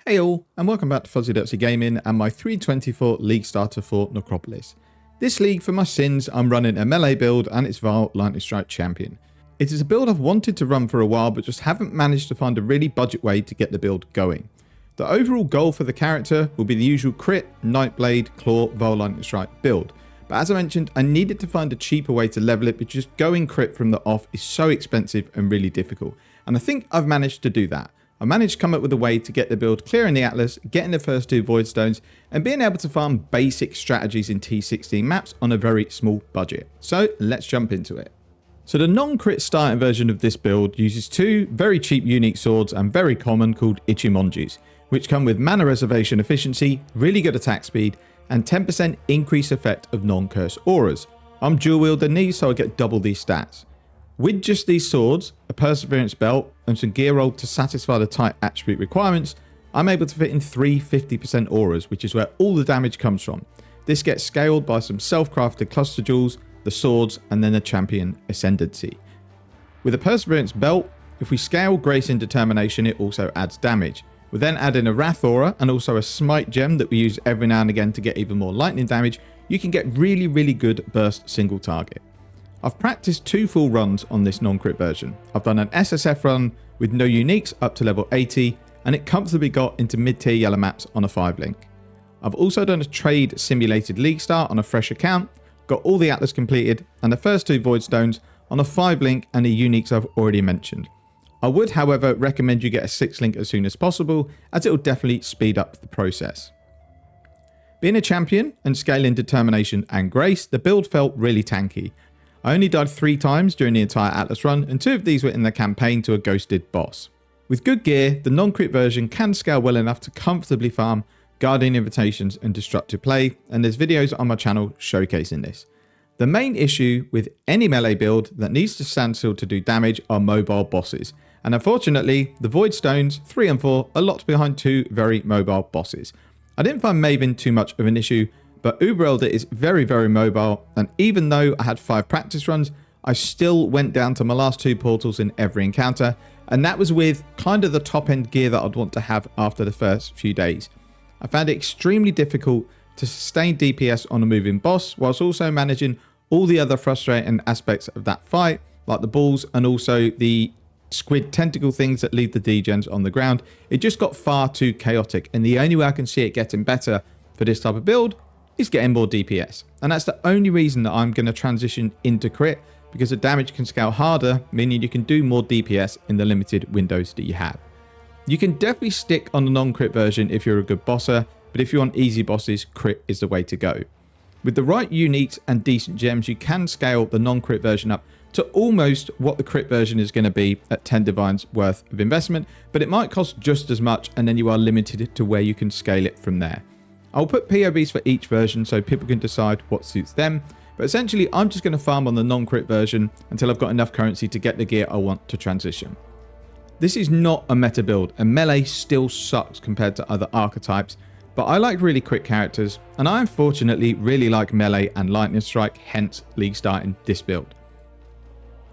Hey all, and welcome back to Fuzzy Gaming and my 324 League starter for Necropolis. This league, for my sins, I'm running a melee build and it's Vile Lightning Strike Champion. It is a build I've wanted to run for a while but just haven't managed to find a really budget way to get the build going. The overall goal for the character will be the usual crit, Nightblade, Claw, Vile Lightning Strike build. But as I mentioned, I needed to find a cheaper way to level it because just going crit from the off is so expensive and really difficult. And I think I've managed to do that. I managed to come up with a way to get the build clearing the Atlas, getting the first 2 Void Stones, and being able to farm basic strategies in T16 maps on a very small budget. So let's jump into it. So the non-crit starting version of this build uses 2 very cheap unique swords and very common called Ichimonjis, which come with mana reservation efficiency, really good attack speed, and 10% increase effect of non-curse auras. I'm dual wielding these so I get double these stats. With just these swords, a perseverance belt, and some gear rolled to satisfy the tight attribute requirements, I'm able to fit in 3 50% auras, which is where all the damage comes from. This gets scaled by some self-crafted cluster jewels, the swords, and then the champion Ascendancy. With a perseverance belt, if we scale grace and determination, it also adds damage. We then add in a wrath aura and also a smite gem that we use every now and again to get even more lightning damage. You can get really good burst single target. I've practiced 2 full runs on this non-crit version. I've done an SSF run with no uniques up to level 80, and it comfortably got into mid-tier yellow maps on a 5-link. I've also done a trade simulated league start on a fresh account, got all the Atlas completed, and the first 2 Void Stones on a 5-link and the uniques I've already mentioned. I would, however, recommend you get a 6-link as soon as possible, as it will definitely speed up the process. Being a champion and scaling determination and grace, the build felt really tanky. I only died 3 times during the entire Atlas run, and 2 of these were in the campaign to a ghosted boss. With good gear, the non-crit version can scale well enough to comfortably farm Guardian Invitations and Destructive Play, and there's videos on my channel showcasing this. The main issue with any melee build that needs to stand still to do damage are mobile bosses, and unfortunately, the Void Stones 3 and 4 are locked behind 2 very mobile bosses. I didn't find Maven too much of an issue, but Uber Elder is very mobile, and even though I had 5 practice runs, I still went down to my last 2 portals in every encounter, and that was with kind of the top end gear that I'd want to have after the first few days. I found it extremely difficult to sustain DPS on a moving boss, whilst also managing all the other frustrating aspects of that fight, like the balls and also the squid tentacle things that leave the degens on the ground. It just got far too chaotic, and the only way I can see it getting better for this type of build is getting more DPS. And that's the only reason that I'm going to transition into crit, because the damage can scale harder, meaning you can do more DPS in the limited windows that you have. You can definitely stick on the non-crit version if you're a good bosser, but if you want easy bosses, crit is the way to go. With the right uniques and decent gems, you can scale the non-crit version up to almost what the crit version is going to be at 10 divines worth of investment, but it might cost just as much, and then you are limited to where you can scale it from there. I'll put POBs for each version so people can decide what suits them, but essentially I'm just going to farm on the non-crit version until I've got enough currency to get the gear I want to transition. This is not a meta build, and melee still sucks compared to other archetypes, but I like really quick characters, and I unfortunately really like melee and lightning strike, hence league starting this build.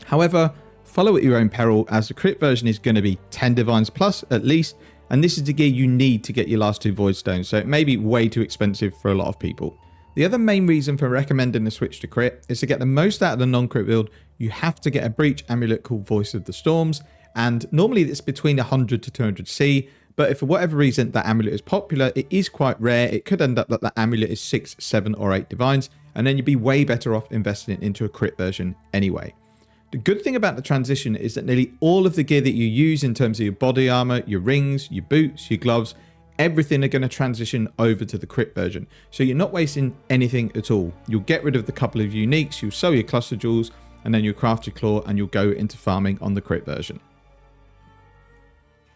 However, follow at your own peril, as the crit version is going to be 10 divines plus at least, and this is the gear you need to get your last 2 Void Stones, so it may be way too expensive for a lot of people. The other main reason for recommending the switch to crit is to get the most out of the non-crit build, you have to get a breach amulet called Voice of the Storms, and normally it's between 100 to 200 C, but if for whatever reason that amulet is popular, it is quite rare. It could end up that the amulet is 6, 7 or 8 divines, and then you'd be way better off investing it into a crit version anyway. The good thing about the transition is that nearly all of the gear that you use in terms of your body armor, your rings, your boots, your gloves, everything are going to transition over to the crit version. So you're not wasting anything at all. You'll get rid of the couple of uniques, you'll sell your cluster jewels, and then you'll craft your claw and you'll go into farming on the crit version.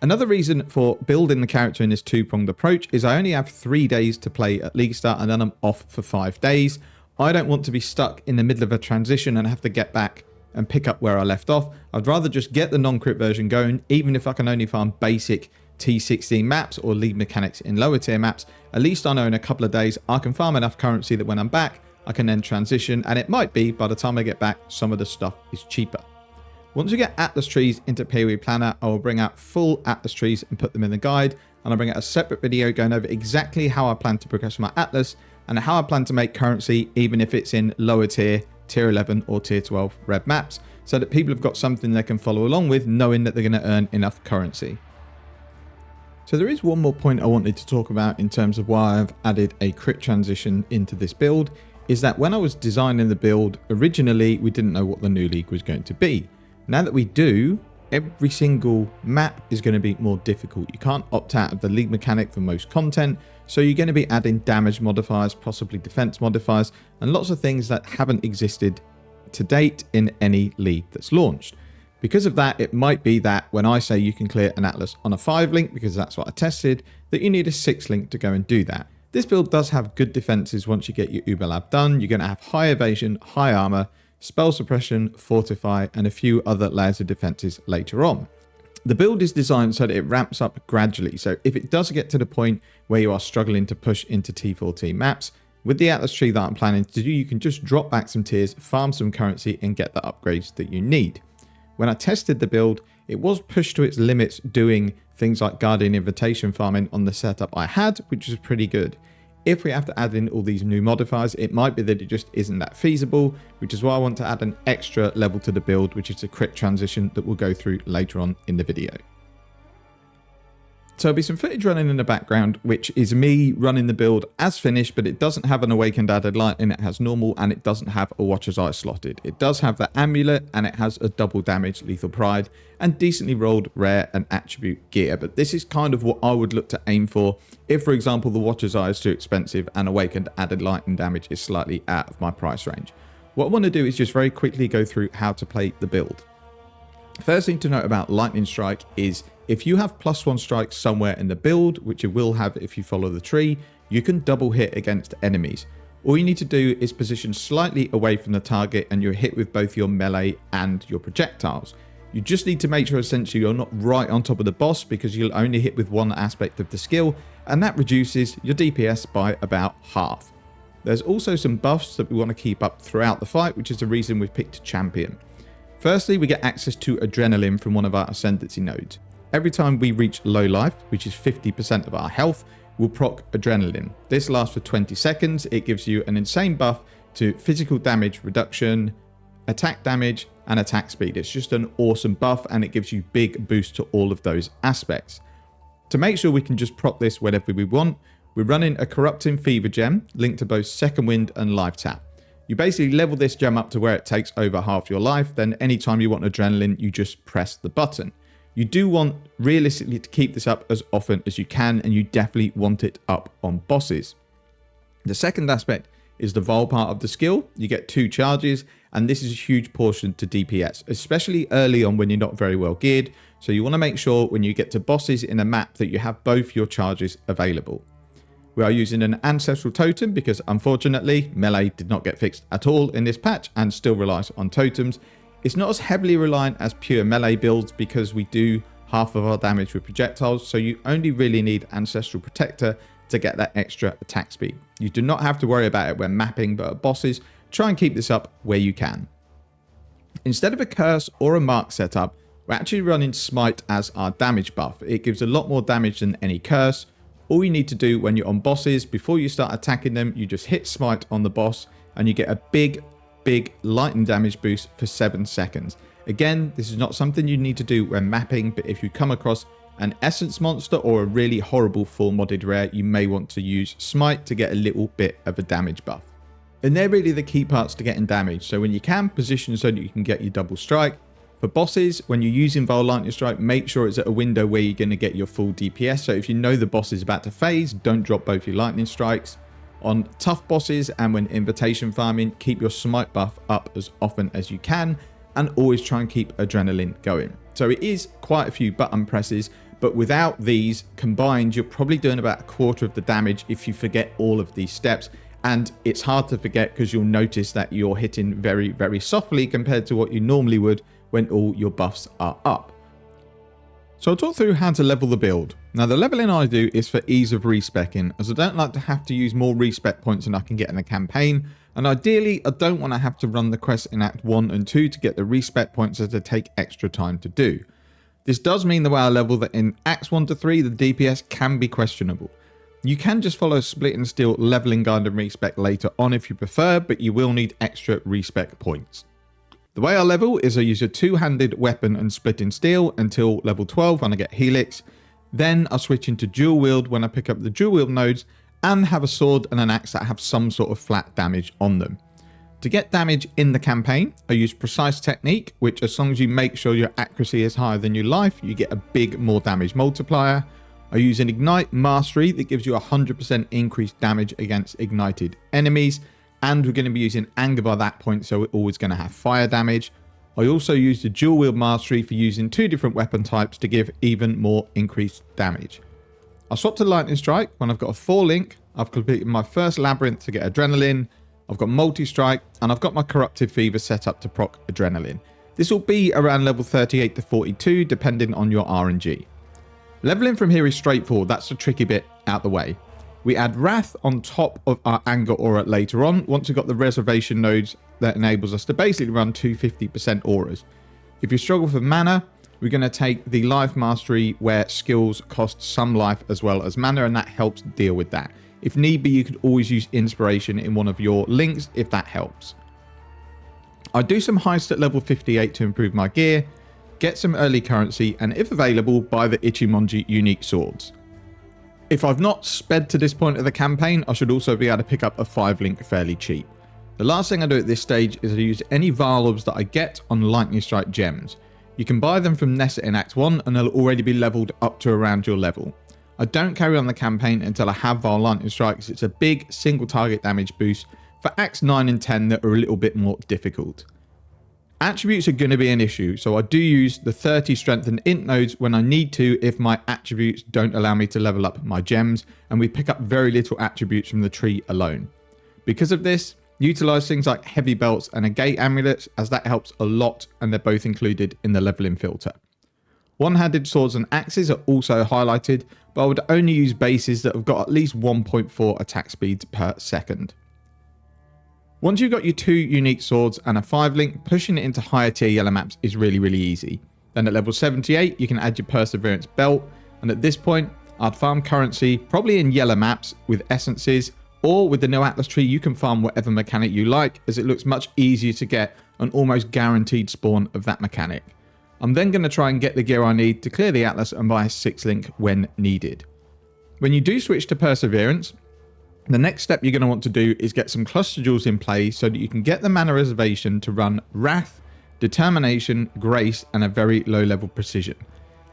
Another reason for building the character in this 2-pronged approach is I only have 3 days to play at League Start, and then I'm off for 5 days. I don't want to be stuck in the middle of a transition and have to get back and pick up where I left off. I'd rather just get the non-crit version going, even if I can only farm basic T16 maps or league mechanics in lower tier maps. At least I know in a couple of days I can farm enough currency that when I'm back, I can then transition, and it might be by the time I get back, some of the stuff is cheaper. Once we get Atlas trees into POE Planner, I will bring out full Atlas trees and put them in the guide, and I'll bring out a separate video going over exactly how I plan to progress my Atlas and how I plan to make currency, even if it's in lower tier, tier 11 or tier 12 red maps, so that people have got something they can follow along with, knowing that they're going to earn enough currency. So there is one more point I wanted to talk about in terms of why I've added a crit transition into this build, is that when I was designing the build, originally we didn't know what the new league was going to be. Now that we do, every single map is going to be more difficult. You can't opt out of the league mechanic for most content, so you're going to be adding damage modifiers, possibly defense modifiers, and lots of things that haven't existed to date in any league that's launched. Because of that, it might be that when I say you can clear an Atlas on a 5 link, because that's what I tested, that you need a 6 link to go and do that. This build does have good defenses once you get your Uber Lab done. You're going to have high evasion, high armor, spell suppression, fortify, and a few other layers of defenses later on. The build is designed so that it ramps up gradually. So if it does get to the point where you are struggling to push into T14 maps, with the Atlas tree that I'm planning to do, you can just drop back some tiers, farm some currency, and get the upgrades that you need. When I tested the build, it was pushed to its limits doing things like Guardian Invitation farming on the setup I had, which was pretty good. If we have to add in all these new modifiers, it might be that it just isn't that feasible, which is why I want to add an extra level to the build, which is a crit transition that we'll go through later on in the video. So there'll be some footage running in the background, which is me running the build as finished, but it doesn't have an Awakened Added Light, and it has normal, and it doesn't have a Watcher's Eye slotted. It does have the amulet, and it has a double damage Lethal Pride, and decently rolled rare and attribute gear. But this is kind of what I would look to aim for if, for example, the Watcher's Eye is too expensive and Awakened Added Light and damage is slightly out of my price range. What I want to do is just very quickly go through how to play the build. First thing to note about Lightning Strike is if you have +1 strike somewhere in the build, which you will have if you follow the tree, you can double hit against enemies. All you need to do is position slightly away from the target and you're hit with both your melee and your projectiles. You just need to make sure essentially you're not right on top of the boss, because you'll only hit with one aspect of the skill, and that reduces your DPS by about half. There's also some buffs that we want to keep up throughout the fight, which is the reason we've picked champion. Firstly, we get access to adrenaline from one of our Ascendancy nodes. Every time we reach low life, which is 50% of our health, we'll proc adrenaline. This lasts for 20 seconds. It gives you an insane buff to physical damage reduction, attack damage, and attack speed. It's just an awesome buff, and it gives you big boost to all of those aspects. To make sure we can just proc this whenever we want, we're running a Corrupting Fever gem linked to both Second Wind and Life Tap. You basically level this gem up to where it takes over half your life, then anytime you want adrenaline, you just press the button. You do want, realistically, to keep this up as often as you can, and you definitely want it up on bosses. The second aspect is the vol part of the skill. You get 2 charges, and this is a huge portion to DPS, especially early on when you're not very well geared. So you want to make sure when you get to bosses in a map that you have both your charges available. We are using an Ancestral Totem because, unfortunately, melee did not get fixed at all in this patch and still relies on totems. It's not as heavily reliant as pure melee builds because we do half of our damage with projectiles, so you only really need Ancestral Protector to get that extra attack speed. You do not have to worry about it when mapping, but at bosses, try and keep this up where you can. Instead of a curse or a mark setup, we're actually running Smite as our damage buff. It gives a lot more damage than any curse. All you need to do when you're on bosses, before you start attacking them, you just hit Smite on the boss and you get a big lightning damage boost for 7 seconds. Again, this is not something you need to do when mapping, but if you come across an essence monster or a really horrible full modded rare, you may want to use Smite to get a little bit of a damage buff. And they're really the key parts to getting damage. So when you can, position so that you can get your double strike. For bosses, when you're using Vile Lightning Strike, make sure it's at a window where you're going to get your full DPS. So if you know the boss is about to phase, don't drop both your Lightning Strikes. On tough bosses and when invitation farming, keep your Smite buff up as often as you can, and always try and keep adrenaline going. So it is quite a few button presses, but without these combined, you're probably doing about a quarter of the damage if you forget all of these steps. And it's hard to forget because you'll notice that you're hitting very, very softly compared to what you normally would when all your buffs are up. So I'll talk through how to level the build. Now the leveling I do is for ease of respecking, as I don't like to have to use more respec points than I can get in a campaign, and ideally I don't want to have to run the quest in Act 1 and 2 to get the respec points as they take extra time to do. This does mean the way I level that in Acts 1 to 3, the DPS can be questionable. You can just follow Split and Steel leveling guide and respec later on if you prefer, but you will need extra respec points. The way I level is I use a two-handed weapon and Split and Steel until level 12 when I get Helix. Then I switch into dual wield when I pick up the dual wield nodes and have a sword and an axe that have some sort of flat damage on them. To get damage in the campaign, I use Precise Technique, which as long as you make sure your accuracy is higher than your life, you get a big more damage multiplier. I use an Ignite Mastery that gives you 100% increased damage against ignited enemies, and we're going to be using Anger by that point, so we're always going to have fire damage. I also use the Dual Wield Mastery for using two different weapon types to give even more increased damage. I swap to Lightning Strike when I've got a 4-link, I've completed my first Labyrinth to get Adrenaline, I've got Multi-Strike, and I've got my Corruptive Fever set up to proc Adrenaline. This will be around level 38 to 42 depending on your RNG. Leveling from here is straightforward, that's the tricky bit out the way. We add Wrath on top of our Anger Aura later on, once we've got the reservation nodes that enables us to basically run 250% auras. If you struggle for mana, we're going to take the Life Mastery where skills cost some life as well as mana, and that helps deal with that. If need be, you could always use Inspiration in one of your links if that helps. I do some Heist at level 58 to improve my gear, get some early currency, and if available, buy the Ichimonji unique swords. If I've not sped to this point of the campaign, I should also be able to pick up a 5-link fairly cheap. The last thing I do at this stage is I use any Varlobs that I get on Lightning Strike gems. You can buy them from Nessa in Act 1 and they'll already be leveled up to around your level. I don't carry on the campaign until I have Varl Lightning Strikes. It's a big single target damage boost for Acts 9 and 10 that are a little bit more difficult. Attributes are going to be an issue, so I do use the 30 strength and int nodes when I need to if my attributes don't allow me to level up my gems, and we pick up very little attributes from the tree alone. Because of this, utilize things like heavy belts and a gate amulets, as that helps a lot, and they're both included in the leveling filter. One-handed swords and axes are also highlighted, but I would only use bases that have got at least 1.4 attack speeds per second. Once you've got your 2 unique swords and a 5-link, pushing it into higher tier yellow maps is really easy. Then at level 78, you can add your Perseverance belt, and at this point, I'd farm currency, probably in yellow maps with essences, or with the No Atlas tree, you can farm whatever mechanic you like, as it looks much easier to get an almost guaranteed spawn of that mechanic. I'm then going to try and get the gear I need to clear the Atlas and buy a 6-link when needed. When you do switch to Perseverance, the next step you're going to want to do is get some cluster jewels in play so that you can get the mana reservation to run Wrath, Determination, Grace, and a very low level Precision.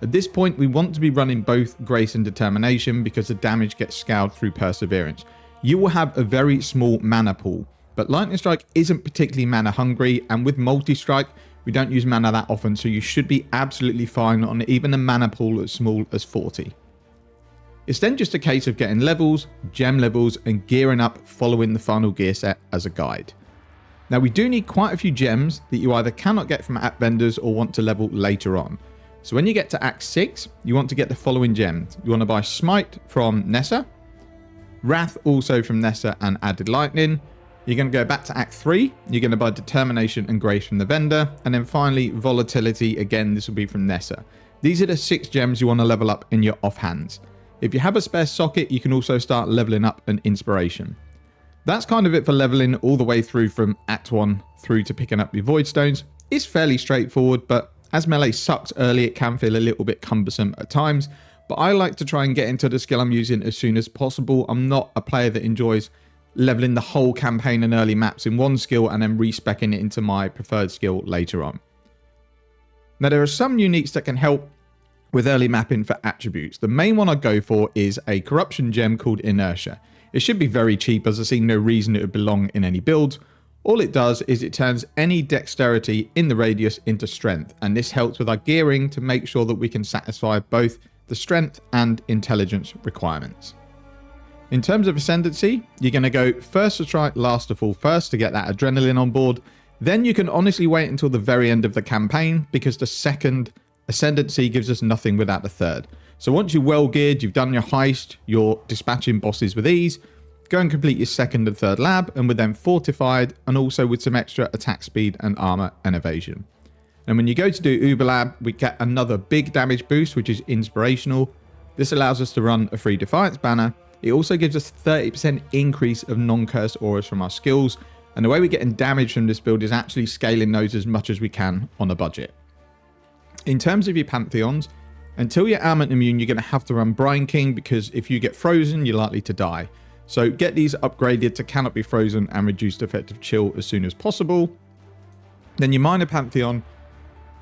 At this point, we want to be running both Grace and Determination because the damage gets scaled through Perseverance. You will have a very small mana pool, but Lightning Strike isn't particularly mana hungry, and with Multi-Strike, we don't use mana that often, so you should be absolutely fine on even a mana pool as small as 40. It's then just a case of getting levels, gem levels, and gearing up following the final gear set as a guide. Now we do need quite a few gems that you either cannot get from app vendors or want to level later on. So when you get to Act 6, you want to get the following gems. You want to buy Smite from Nessa, Wrath also from Nessa and Added Lightning. You're going to go back to Act 3, you're going to buy Determination and Grace from the vendor, and then finally Volatility, again this will be from Nessa. These are the 6 gems you want to level up in your offhands. If you have a spare socket, you can also start leveling up an Inspiration. That's kind of it for leveling all the way through from Act 1 through to picking up your Void Stones. It's fairly straightforward, but as melee sucks early, it can feel a little bit cumbersome at times. But I like to try and get into the skill I'm using as soon as possible. I'm not a player that enjoys leveling the whole campaign and early maps in one skill and then respecing it into my preferred skill later on. Now there are some uniques that can help with early mapping for attributes. The main one I go for is a corruption gem called Inertia. It should be very cheap, as I see no reason it would belong in any build. All it does is it turns any dexterity in the radius into strength, and this helps with our gearing to make sure that we can satisfy both the strength and intelligence requirements. In terms of Ascendancy, you're going to go first to try, last to fall first to get that adrenaline on board. Then you can honestly wait until the very end of the campaign, because the second Ascendancy gives us nothing without the third. So once you're well geared, you've done your heist, you're dispatching bosses with ease, go and complete your second and third lab, and with them fortified and also with some extra attack speed and armor and evasion. And when you go to do Uber Lab, we get another big damage boost, which is inspirational. This allows us to run a free Defiance banner. It also gives us 30% increase of non-cursed auras from our skills. And the way we're getting damage from this build is actually scaling those as much as we can on a budget. In terms of your Pantheons, until you're amulet immune, you're going to have to run Brine King, because if you get frozen, you're likely to die. So get these upgraded to cannot be frozen and reduced effective chill as soon as possible. Then your minor Pantheon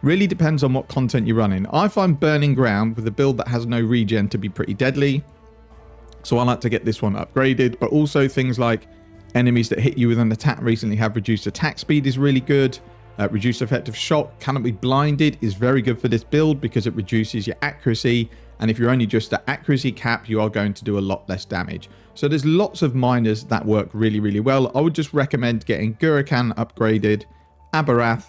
really depends on what content you're running. I find Burning Ground with a build that has no regen to be pretty deadly. So I like to get this one upgraded, but also things like enemies that hit you with an attack recently have reduced attack speed is really good. Reduced effective shock, cannot be blinded is very good for this build because it reduces your accuracy. And if you're only just at accuracy cap, you are going to do a lot less damage. So there's lots of minors that work really, really well. I would just recommend getting Gurakan upgraded, Abarath,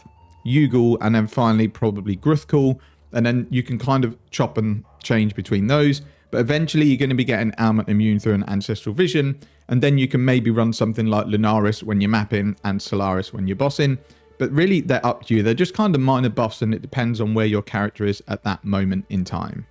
Yugal, and then finally probably Gruthkul. And then you can kind of chop and change between those. But eventually you're going to be getting amulet immune through an ancestral vision. And then you can maybe run something like Lunaris when you're mapping and Solaris when you're bossing. But really, they're up to you. They're just kind of minor buffs, and it depends on where your character is at that moment in time.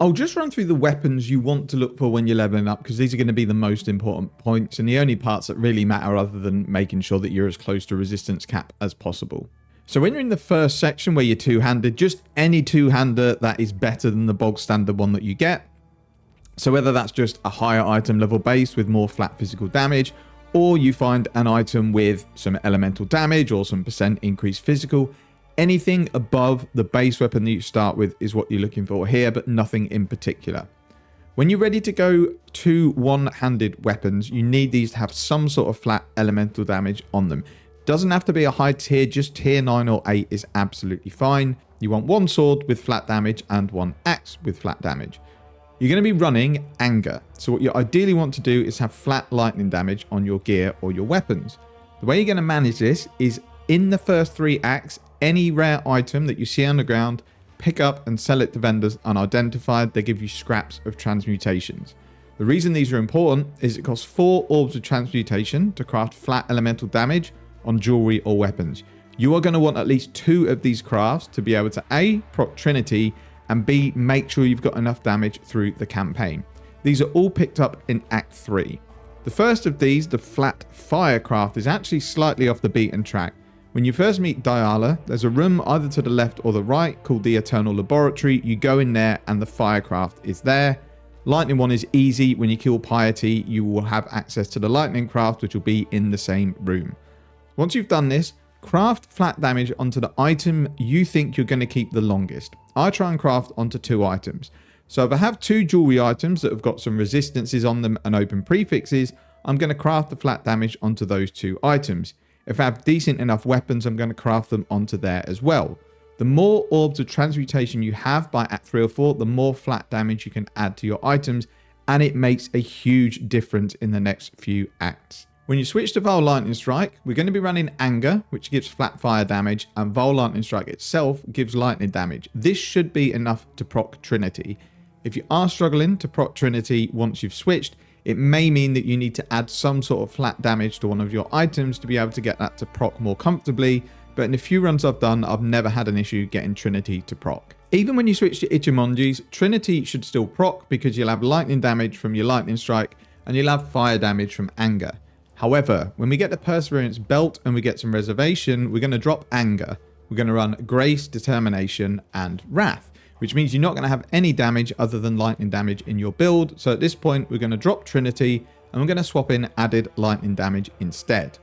I'll just run through the weapons you want to look for when you're leveling up, because these are going to be the most important points and the only parts that really matter, other than making sure that you're as close to resistance cap as possible. So when you're in the first section where you're two-handed, just any two-hander that is better than the bog standard one that you get. So whether that's just a higher item level base with more flat physical damage, or you find an item with some elemental damage or some % increased physical, anything above the base weapon that you start with is what you're looking for here, but nothing in particular. When you're ready to go to one-handed weapons, you need these to have some sort of flat elemental damage on them. Doesn't have to be a high tier, just tier 9 or 8 is absolutely fine. You want one sword with flat damage and one axe with flat damage. You're going to be running Anger. So what you ideally want to do is have flat lightning damage on your gear or your weapons. The way you're going to manage this is in the first 3 acts, any rare item that you see on the ground, pick up and sell it to vendors unidentified. They give you scraps of transmutations. The reason these are important is it costs 4 orbs of transmutation to craft flat elemental damage on jewelry or weapons. You are going to want at least 2 of these crafts to be able to A, proc Trinity, and B, make sure you've got enough damage through the campaign. These are all picked up in Act 3. The first of these, the flat firecraft, is actually slightly off the beaten track. When you first meet Diala, there's a room either to the left or the right called the Eternal Laboratory. You go in there and the firecraft is there. Lightning one is easy. When you kill Piety, you will have access to the lightning craft, which will be in the same room. Once you've done this, craft flat damage onto the item you think you're going to keep the longest. I try and craft onto 2 items. So if I have 2 jewelry items that have got some resistances on them and open prefixes, I'm going to craft the flat damage onto those 2 items. If I have decent enough weapons, I'm going to craft them onto there as well. The more orbs of transmutation you have by Act 3 or 4, the more flat damage you can add to your items, and it makes a huge difference in the next few acts. When you switch to Vile Lightning Strike, we're going to be running Anger, which gives flat fire damage, and Vile Lightning Strike itself gives lightning damage. This should be enough to proc Trinity. If you are struggling to proc Trinity once you've switched, it may mean that you need to add some sort of flat damage to one of your items to be able to get that to proc more comfortably, but in the few runs I've done, I've never had an issue getting Trinity to proc. Even when you switch to Ichimonjis, Trinity should still proc because you'll have lightning damage from your Lightning Strike, and you'll have fire damage from Anger. However, when we get the Perseverance Belt and we get some reservation, we're going to drop Anger. We're going to run Grace, Determination, and Wrath, which means you're not going to have any damage other than lightning damage in your build. So at this point, we're going to drop Trinity and we're going to swap in added lightning damage instead.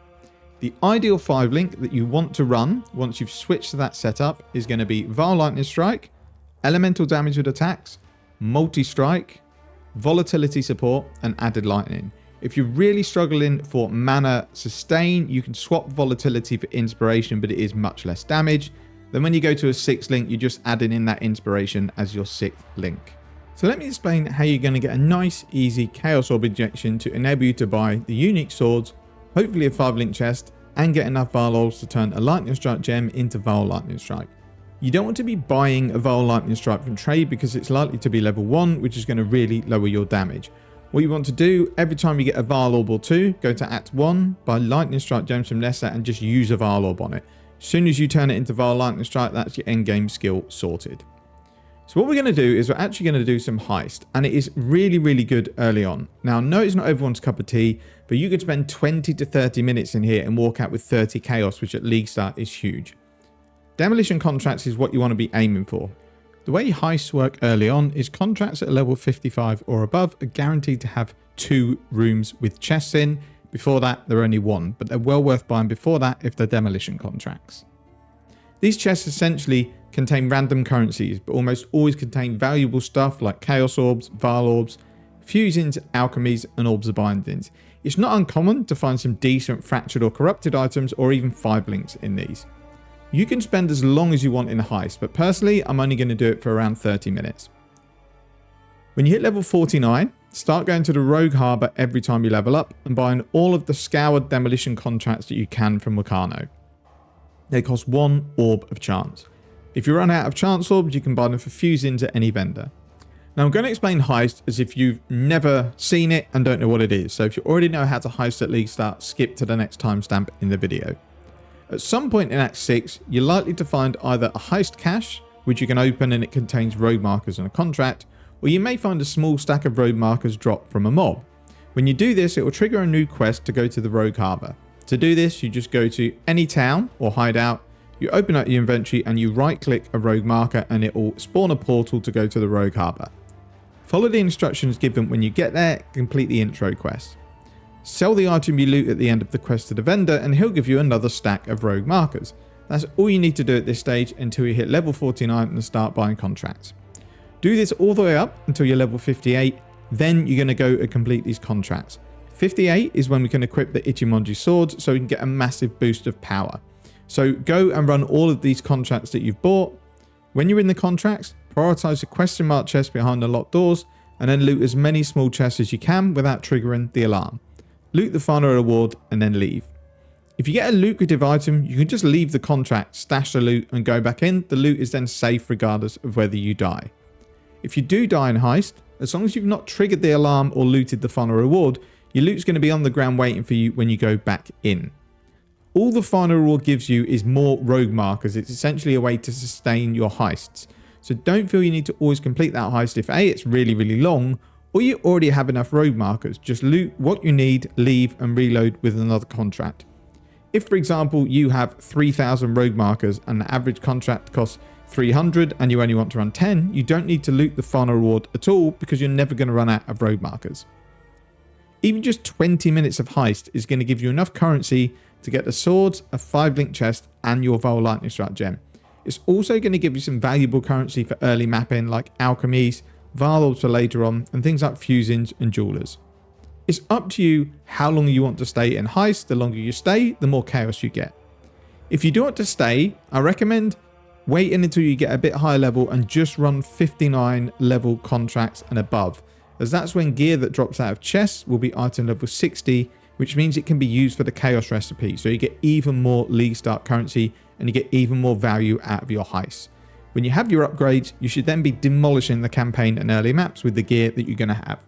The ideal 5-link that you want to run once you've switched to that setup is going to be Vile Lightning Strike, Elemental Damage with Attacks, Multi-Strike, Volatility Support, and Added Lightning. If you're really struggling for mana sustain, you can swap Volatility for Inspiration, but it is much less damage. Then when you go to a 6th link, you're just adding in that Inspiration as your 6th link. So let me explain how you're going to get a nice, easy Chaos Orb injection to enable you to buy the unique swords, hopefully a 5-link chest, and get enough Vile Orbs to turn a Lightning Strike gem into Vile Lightning Strike. You don't want to be buying a Vile Lightning Strike from trade because it's likely to be level 1, which is going to really lower your damage. What you want to do, every time you get a Vile Orb or 2, go to Act 1, buy Lightning Strike gems from Nessa and just use a Vile Orb on it. As soon as you turn it into Vile Lightning Strike, that's your end game skill sorted. So what we're going to do is we're actually going to do some Heist, and it is really, really good early on. Now, I know it's not everyone's cup of tea, but you could spend 20 to 30 minutes in here and walk out with 30 chaos, which at League Start is huge. Demolition contracts is what you want to be aiming for. The way Heists work early on is contracts at level 55 or above are guaranteed to have 2 rooms with chests in. Before that, they're only 1, but they're well worth buying before that if they're demolition contracts. These chests essentially contain random currencies, but almost always contain valuable stuff like Chaos Orbs, Vile Orbs, Fusions, Alchemies, and Orbs of Bindings. It's not uncommon to find some decent Fractured or Corrupted items or even 5 links in these. You can spend as long as you want in a Heist, but personally, I'm only going to do it for around 30 minutes. When you hit level 49, start going to the Rogue Harbour every time you level up and buying all of the scoured demolition contracts that you can from Wakano. They cost 1 Orb of Chance. If you run out of Chance Orbs, you can buy them for Fusions at any vendor. Now I'm going to explain Heist as if you've never seen it and don't know what it is. So if you already know how to Heist at League Start, skip to the next timestamp in the video. At some point in Act 6, you're likely to find either a Heist cache, which you can open and it contains rogue markers and a contract, or you may find a small stack of rogue markers dropped from a mob. When you do this, it will trigger a new quest to go to the Rogue Harbour. To do this, you just go to any town or hideout, you open up your inventory and you right click a rogue marker and it will spawn a portal to go to the Rogue Harbour. Follow the instructions given when you get there, complete the intro quest. Sell the item you loot at the end of the quest to the vendor and he'll give you another stack of rogue markers. That's all you need to do at this stage until you hit level 49 and start buying contracts. Do this all the way up until you're level 58, then you're going to go and complete these contracts. 58 is when we can equip the Ichimonji swords so we can get a massive boost of power. So go and run all of these contracts that you've bought. When you're in the contracts, prioritize the question mark chest behind the locked doors and then loot as many small chests as you can without triggering the alarm. Loot the final reward and then leave. If you get a lucrative item, you can just leave the contract, stash the loot and go back in. The loot is then safe regardless of whether you die. If you do die in Heist, as long as you've not triggered the alarm or looted the final reward, your loot's going to be on the ground waiting for you when you go back in. All the final reward gives you is more rogue markers. It's essentially a way to sustain your heists. So don't feel you need to always complete that heist if A, it's really, really long, or you already have enough rogue markers. Just loot what you need, leave and reload with another contract. If, for example, you have 3,000 rogue markers and the average contract costs 300 and you only want to run 10, you don't need to loot the final reward at all because you're never going to run out of rogue markers. Even just 20 minutes of heist is going to give you enough currency to get the swords, a 5-link chest and your Vile Lightning Strike gem. It's also going to give you some valuable currency for early mapping like alchemies, Vile Orbs for later on and things like fusions and jewelers. It's up to you how long you want to stay in Heist. The longer you stay, the more chaos you get. If you do want to stay, I recommend waiting until you get a bit higher level and just run 59 level contracts and above, as that's when gear that drops out of chests will be item level 60, which means it can be used for the chaos recipe. So you get even more League Start currency and you get even more value out of your heists. When you have your upgrades, you should then be demolishing the campaign and early maps with the gear that you're going to have.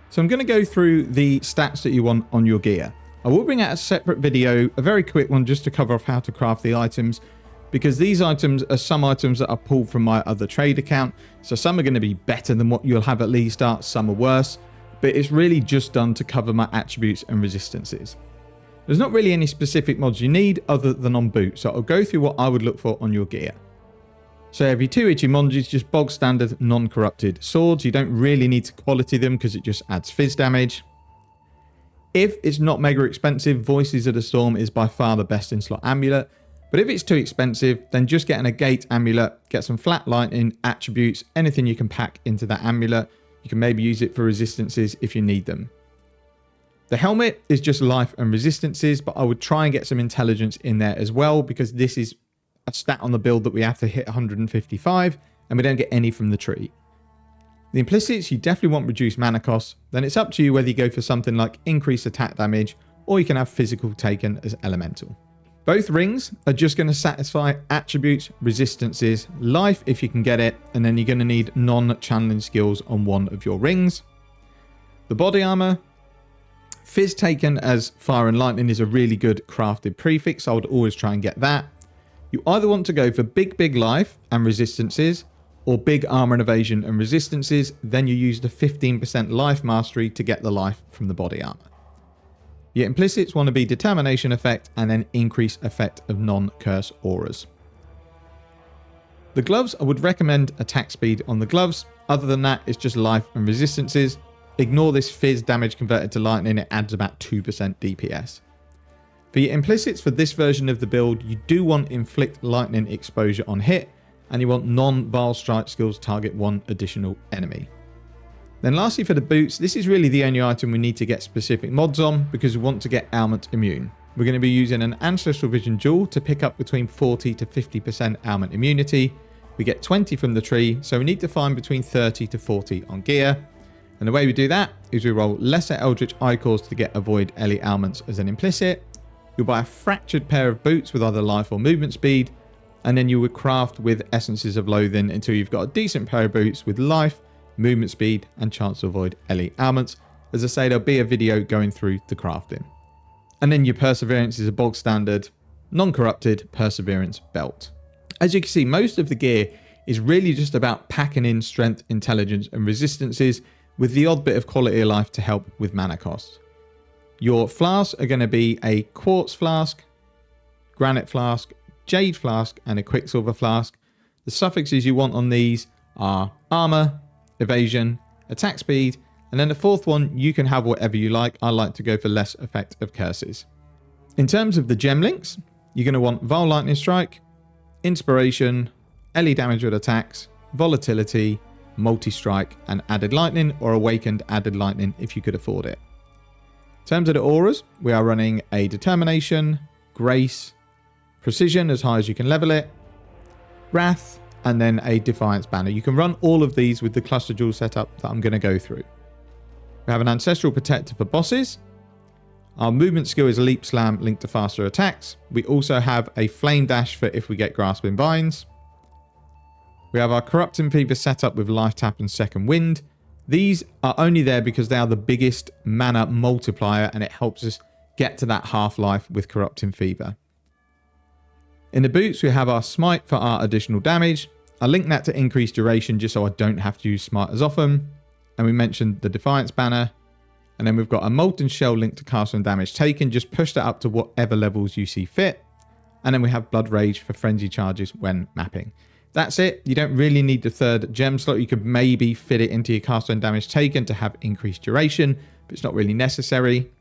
So I'm going to go through the stats that you want on your gear. I will bring out a separate video, a very quick one, just to cover off how to craft the items, because these items are some items that are pulled from my other trade account. So some are going to be better than what you'll have at League Start, some are worse, but it's really just done to cover my attributes and resistances. There's not really any specific mods you need other than on boot, so I'll go through what I would look for on your gear. So every 2 Ichimonjis, just bog standard non-corrupted swords. You don't really need to quality them because it just adds fizz damage. If it's not mega expensive, Voices of the Storm is by far the best in slot amulet. But if it's too expensive, then just get an Agate amulet, get some flat lightning, attributes, anything you can pack into that amulet. You can maybe use it for resistances if you need them. The helmet is just life and resistances, but I would try and get some intelligence in there as well, because this is a stat on the build that we have to hit 155 and we don't get any from the tree. The implicits, you definitely want reduced mana costs. Then it's up to you whether you go for something like increased attack damage or you can have physical taken as elemental. Both rings are just going to satisfy attributes, resistances, life if you can get it, and then you're going to need non-challenge skills on one of your rings. The body armor, Fizz taken as fire and lightning is a really good crafted prefix. I would always try and get that. You either want to go for big life and resistances, or big armor and evasion and resistances. Then you use the 15% life mastery to get the life from the body armor. Your implicits want to be determination effect and then increase effect of non-curse auras. The gloves, I would recommend attack speed on the gloves. Other than that, it's just life and resistances. Ignore this fizz damage converted to lightning. It adds about 2% DPS. For your implicits for this version of the build, you do want inflict lightning exposure on hit, and you want non-vile strike skills target one additional enemy. Then lastly for the boots, this is really the only item we need to get specific mods on because we want to get ailment immune. We're going to be using an Ancestral Vision jewel to pick up between 40 to 50% ailment immunity. We get 20 from the tree, so we need to find between 30 to 40 on gear. And the way we do that is we roll lesser Eldritch Icors to get avoid Ellie ailments as an implicit. You'll buy a fractured pair of boots with either life or movement speed, and then you would craft with Essences of Loathing until you've got a decent pair of boots with life, movement speed, and chance to avoid Ellie ailments. As I say, there'll be a video going through the crafting. And then your Perseverance is a bog standard, non-corrupted Perseverance belt. As you can see, most of the gear is really just about packing in strength, intelligence, and resistances with the odd bit of quality of life to help with mana costs. Your flasks are going to be a quartz flask, granite flask, jade flask, and a quicksilver flask. The suffixes you want on these are armor, evasion, attack speed, and then the fourth one, you can have whatever you like. I like to go for less effect of curses. In terms of the gem links, you're going to want Vile Lightning Strike, Inspiration, Ellie damage with attacks, Volatility, Multi-Strike, and Added Lightning, or Awakened Added Lightning if you could afford it. In terms of the auras, we are running a Determination, Grace, Precision as high as you can level it, Wrath, and then a Defiance banner. You can run all of these with the cluster jewel setup that I'm going to go through. We have an Ancestral Protector for bosses. Our movement skill is Leap Slam linked to faster attacks. We also have a Flame Dash for if we get Grasping Vines. We have our Corrupting Fever set up with Life Tap and Second Wind. These are only there because they are the biggest mana multiplier and it helps us get to that half-life with Corrupting Fever. In the boots, we have our Smite for our additional damage. I link that to increased duration just so I don't have to use Smite as often. And we mentioned the Defiance banner. And then we've got a Molten Shell linked to castle and damage taken. Just push that up to whatever levels you see fit. And then we have Blood Rage for frenzy charges when mapping. That's it. You don't really need the third gem slot. You could maybe fit it into your castle and damage taken to have increased duration, but it's not really necessary.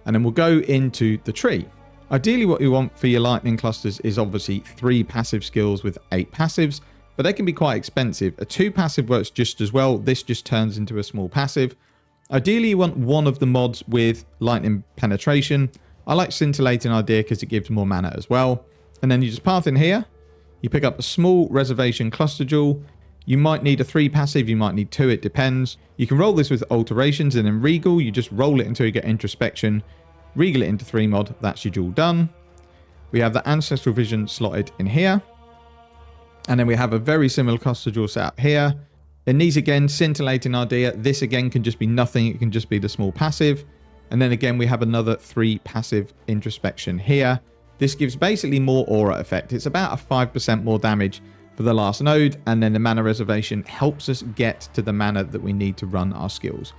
And then we'll go into the tree. Ideally, what you want for your lightning clusters is obviously 3 passive skills with 8 passives, but they can be quite expensive. A 2 passive works just as well. This just turns into a small passive. Ideally, you want one of the mods with lightning penetration. I like Scintillating Idea because it gives more mana as well. And then you just path in here. You pick up a small reservation cluster jewel. You might need a 3 passive, you might need 2, it depends. You can roll this with alterations, and then regal, you just roll it until you get introspection. Regal it into 3 mod, that's your jewel done. We have the Ancestral Vision slotted in here. And then we have a very similar cluster jewel set up here. In these again, Scintillating Idea. This again can just be nothing, it can just be the small passive. And then again, we have another 3 passive introspection here. This gives basically more aura effect. It's about a 5% more damage for the last node, and then the mana reservation helps us get to the mana that we need to run our skills.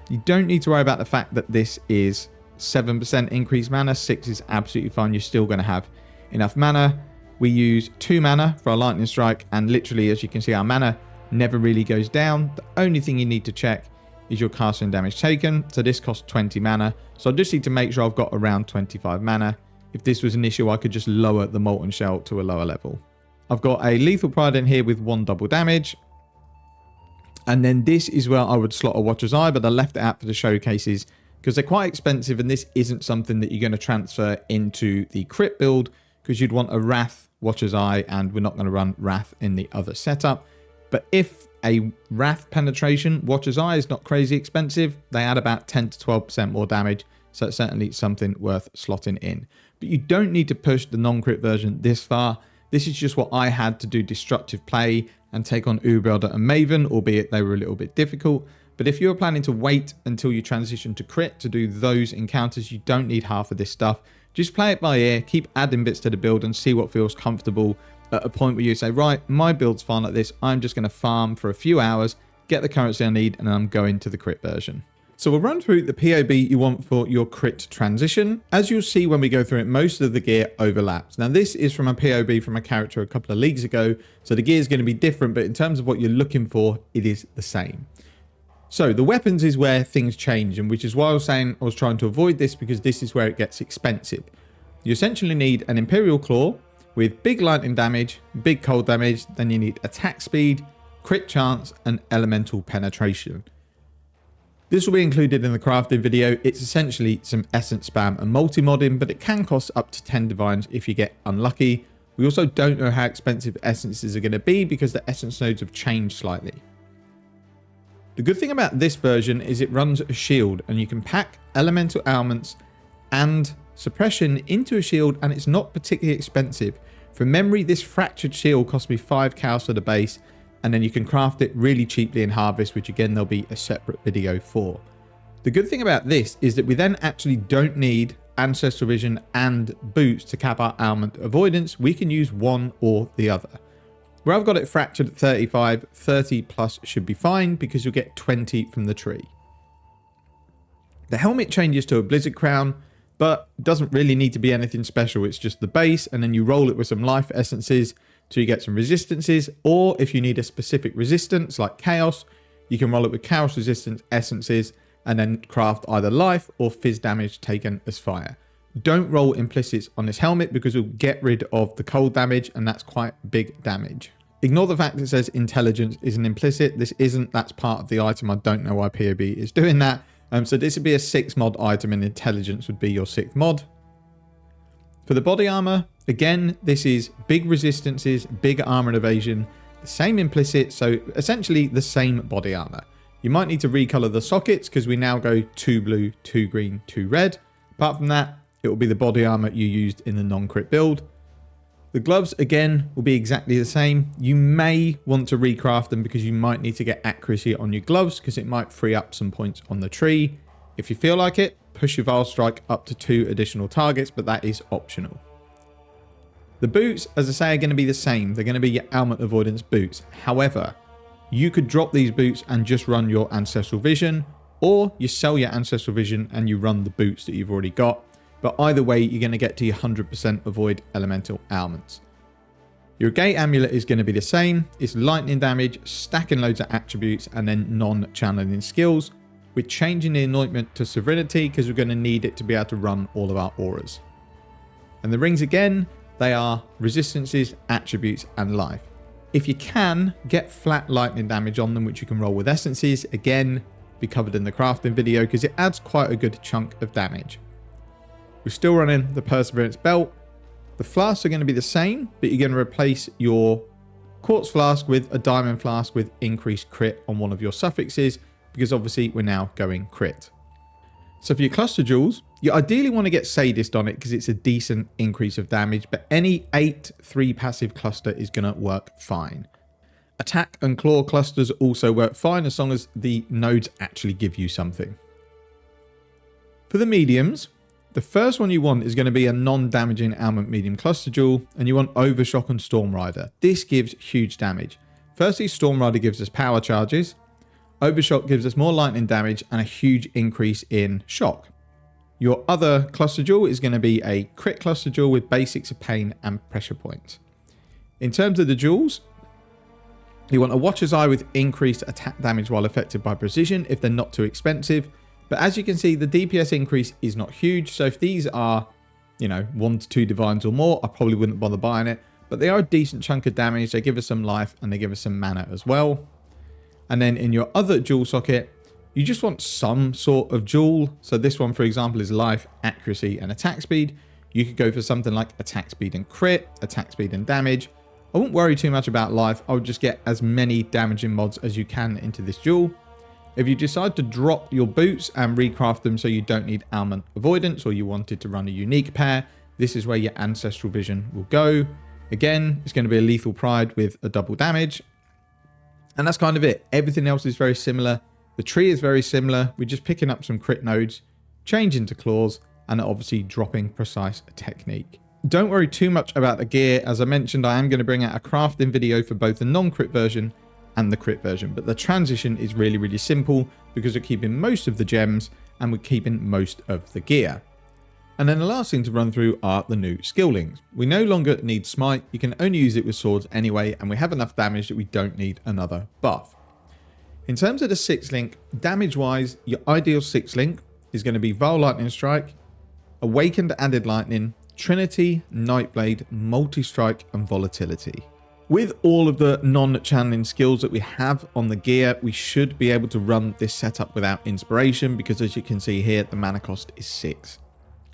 You don't need to worry about the fact that this is 7% increased mana. 6 is absolutely fine. You're still going to have enough mana. We use 2 mana for our lightning strike, and literally, as you can see, our mana never really goes down. The only thing you need to check is your casting damage taken. So this costs 20 mana. So I just need to make sure I've got around 25 mana. If this was an issue, I could just lower the Molten Shell to a lower level. I've got a Lethal Pride in here with 1 double damage. And then this is where I would slot a Watcher's Eye, but I left it out for the showcases because they're quite expensive, and this isn't something that you're going to transfer into the crit build because you'd want a Wrath Watcher's Eye, and we're not going to run Wrath in the other setup. But if a Wrath penetration Watcher's Eye is not crazy expensive, they add about 10 to 12% more damage. So it's certainly something worth slotting in. But you don't need to push the non-crit version this far. This is just what I had to do destructive play and take on Uber Elder and Maven, albeit they were a little bit difficult. But if you're planning to wait until you transition to crit to do those encounters, you don't need half of this stuff. Just play it by ear, keep adding bits to the build and see what feels comfortable at a point where you say, right, my build's fine like this. I'm just going to farm for a few hours, get the currency I need, and then I'm going to the crit version. So we'll run through the POB you want for your crit transition. As you'll see when we go through it, most of the gear overlaps. Now this is from a POB from a character a couple of leagues ago, so the gear is going to be different, but in terms of what you're looking for, it is the same. So the weapons is where things change, and which is why I was saying I was trying to avoid this, because this is where it gets expensive. You essentially need an Imperial Claw with big lightning damage, big cold damage, then you need attack speed, crit chance, and elemental penetration. This will be included in the crafting video. It's essentially some essence spam and multi-modding, but it can cost up to 10 divines if you get unlucky. We also don't know how expensive essences are going to be because the essence nodes have changed slightly. The good thing about this version is it runs a shield, and you can pack elemental ailments and suppression into a shield, and it's not particularly expensive. From memory, this fractured shield cost me 5 cows for the base, and then you can craft it really cheaply in Harvest, which again there'll be a separate video for. The good thing about this is that we then actually don't need Ancestral Vision and boots to cap our ailment avoidance. We can use one or the other. Where I've got it fractured at 35, 30 plus should be fine because you'll get 20 from the tree. The helmet changes to a Blizzard Crown, but doesn't really need to be anything special. It's just the base, and then you roll it with some life essences so you get some resistances, or if you need a specific resistance like Chaos, you can roll it with Chaos resistance essences and then craft either life or fizz damage taken as fire. Don't roll implicits on this helmet because we'll get rid of the cold damage, and that's quite big damage. Ignore the fact that it says intelligence is an implicit. This isn't, that's part of the item. I don't know why POB is doing that. So this would be a 6 mod item, and intelligence would be your 6th mod. For the body armor, again, this is big resistances, big armor and evasion, the same implicit, so essentially the same body armor. You might need to recolor the sockets because we now go 2 blue, 2 green, 2 red. Apart from that, it will be the body armor you used in the non-crit build. The gloves, again, will be exactly the same. You may want to recraft them because you might need to get accuracy on your gloves because it might free up some points on the tree. If you feel like it, push your Vile Strike up to 2 additional targets, but that is optional. The boots, as I say, are going to be the same. They're going to be your ailment avoidance boots. However, you could drop these boots and just run your Ancestral Vision, or you sell your Ancestral Vision and you run the boots that you've already got. But either way, you're going to get to your 100% avoid elemental ailments. Your gate amulet is going to be the same. It's lightning damage, stacking loads of attributes, and then non-channeling skills. We're changing the anointment to Serenity because we're going to need it to be able to run all of our auras. And the rings again, they are resistances, attributes, and life. If you can, get flat lightning damage on them, which you can roll with essences. Again, be covered in the crafting video because it adds quite a good chunk of damage. We're still running the Perseverance belt. The flasks are going to be the same, but you're going to replace your quartz flask with a diamond flask with increased crit on one of your suffixes, because obviously we're now going crit. So for your cluster jewels, you ideally want to get Sadist on it because it's a decent increase of damage, but any 8/3 passive cluster is going to work fine. Attack and claw clusters also work fine as long as the nodes actually give you something. For the mediums, the first one you want is going to be a non-damaging ailment medium cluster jewel, and you want Overshock and Storm Rider. This gives huge damage. Firstly, Storm Rider gives us power charges. Overshock gives us more lightning damage and a huge increase in shock. Your other cluster jewel is going to be a crit cluster jewel with basics of pain and pressure points. In terms of the jewels, you want a Watcher's Eye with increased attack damage while affected by precision if they're not too expensive. But as you can see, the DPS increase is not huge. So if these are, 1 to 2 divines or more, I probably wouldn't bother buying it. But they are a decent chunk of damage. They give us some life and they give us some mana as well. And then in your other jewel socket, you just want some sort of jewel. So this one, for example, is life, accuracy, and attack speed. You could go for something like attack speed and crit, attack speed and damage. I wouldn't worry too much about life. I would just get as many damaging mods as you can into this jewel. If you decide to drop your boots and recraft them so you don't need ailment avoidance, or you wanted to run a unique pair, this is where your Ancestral Vision will go. Again, it's going to be a Lethal Pride with a double damage. And that's kind of it. Everything else is very similar. The tree is very similar. We're just picking up some crit nodes, changing to claws, and obviously dropping precise technique. Don't worry too much about the gear. As I mentioned, I am going to bring out a crafting video for both the non-crit version and the crit version, but the transition is really, really simple because we're keeping most of the gems and we're keeping most of the gear. And then the last thing to run through are the new skill links. We no longer need smite. You can only use it with swords anyway, and we have enough damage that we don't need another buff. In terms of the 6 link, damage wise, your ideal 6 link is going to be Vile Lightning Strike, Awakened Added Lightning, Trinity, Nightblade, Multi-Strike, and Volatility. With all of the non-channeling skills that we have on the gear, we should be able to run this setup without inspiration because, as you can see here, the mana cost is 6.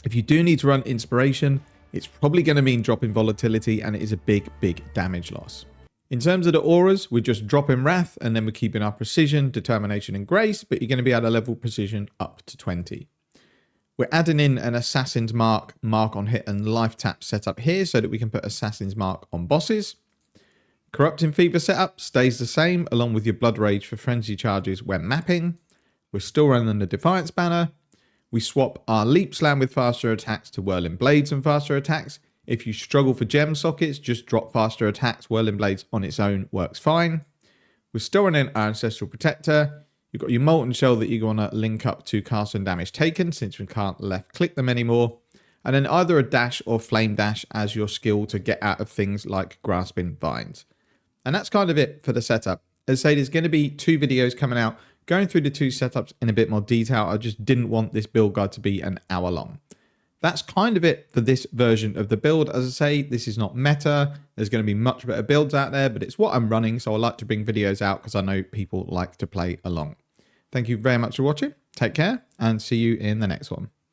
If you do need to run inspiration, it's probably going to mean dropping volatility, and it is a big, big damage loss. In terms of the auras, we're just dropping Wrath, and then we're keeping our precision, determination, and grace, but you're going to be able to level precision up to 20. We're adding in an Assassin's Mark, Mark on Hit, and Life Tap setup here so that we can put Assassin's Mark on bosses. Corrupting Fever setup stays the same, along with your Blood Rage for frenzy charges when mapping. We're still running the Defiance banner. We swap our Leap Slam with faster attacks to Whirling Blades and faster attacks. If you struggle for gem sockets, just drop faster attacks. Whirling Blades on its own works fine. We're still running our Ancestral Protector. You've got your Molten Shell that you're going to link up to cast and damage taken, since we can't left click them anymore. And then either a dash or flame dash as your skill to get out of things like Grasping Vines. And that's kind of it for the setup. As I say, there's going to be 2 videos coming out going through the 2 setups in a bit more detail. I just didn't want this build guide to be an hour long. That's kind of it for this version of the build. As I say, this is not meta. There's going to be much better builds out there, but it's what I'm running, so I like to bring videos out because I know people like to play along. Thank you very much for watching. Take care, and see you in the next one.